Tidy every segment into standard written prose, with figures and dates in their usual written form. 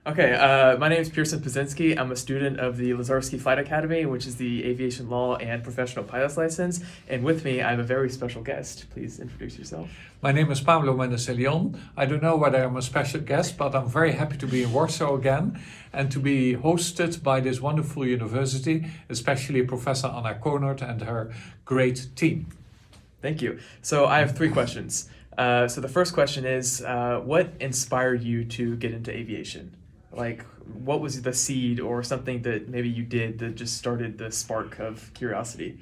Okay, my name is Pearson Pazinski. I'm a student of the Lazarski Flight Academy, which is the aviation law and professional pilot's license. And with me, I have a very special guest. Please introduce yourself. My name is Pablo Mendes. I don't know whether I'm a special guest, but I'm very happy to be in Warsaw again and to be hosted by this wonderful university, especially Professor Anna Konert and her great team. Thank you. So I have three questions. So the first question is, what inspired you to get into aviation? Like, what was the seed or something that maybe you did that just started the spark of curiosity?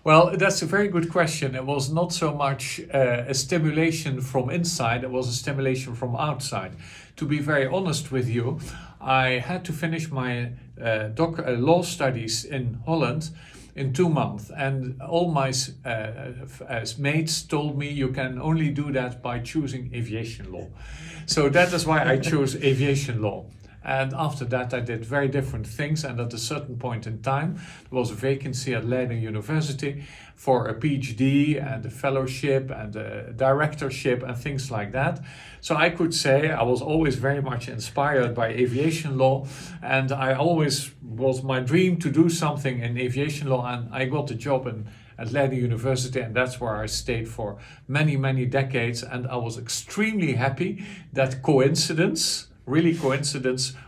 Well, that's a very good question. It was not so much a stimulation from inside, it was a stimulation from outside. To be very honest with you, I had to finish my law studies in Holland in 2 months, and all my mates told me you can only do that by choosing aviation law. So that is why I chose aviation law. And after that, I did very different things. And at a certain point in time, there was a vacancy at Leiden University for a PhD and a fellowship and a directorship and things like that. So I could say I was always very much inspired by aviation law. And I always was my dream to do something in aviation law. And I got a job at Leiden University, and that's where I stayed for many, many decades. And I was extremely happy that coincidence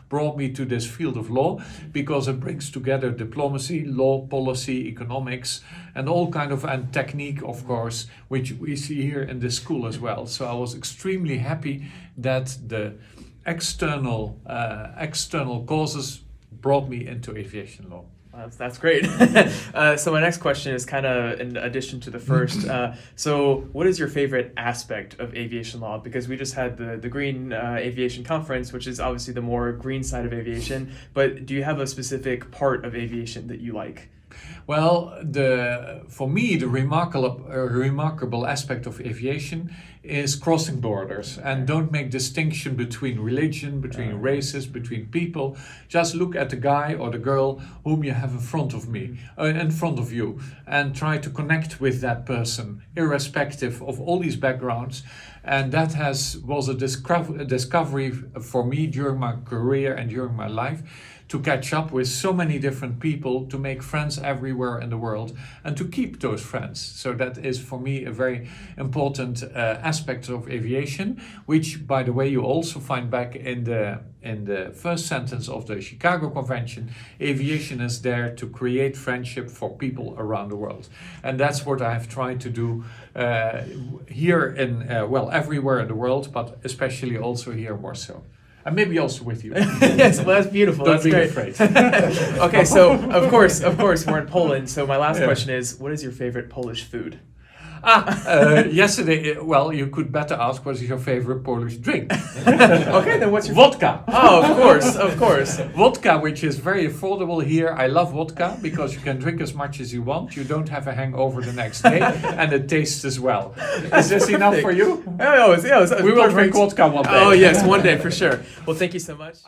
brought me to this field of law, because it brings together diplomacy, law, policy, economics, and all kind of, and technique, of course, which we see here in this school as well. So I was extremely happy that the external causes brought me into aviation law. That's great. So my next question is kind of in addition to the first. So what is your favorite aspect of aviation law? Because we just had the Green Aviation Conference, which is obviously the more green side of aviation. But do you have a specific part of aviation that you like? Well, for me, the remarkable aspect of aviation is crossing borders and don't make distinction between religion, between races, between people. Just look at the guy or the girl whom you have in front of you, and try to connect with that person, irrespective of all these backgrounds. And that was a discovery for me during my career and during my life, to catch up with so many different people, to make friends everywhere in the world, and to keep those friends. So that is for me a very important aspect of aviation, which, by the way, you also find back in the first sentence of the Chicago Convention. Aviation is there to create friendship for people around the world. And that's what I have tried to do here in, everywhere in the world, but especially also here in Warsaw. And maybe also with you. Yes, well, that's beautiful. Don't That's be great. afraid. Okay, so of course, we're in Poland. So my last question is, what is your favorite Polish food? Yesterday, you could better ask what is your favorite Polish drink? Okay, then what's your vodka? Oh, of course. Vodka, which is very affordable here. I love vodka because you can drink as much as you want. You don't have a hangover the next day, and it tastes as well. Is this enough for you? Oh, it was We will perfect. drink vodka one day. Oh yes, one day for sure. Well, thank you so much.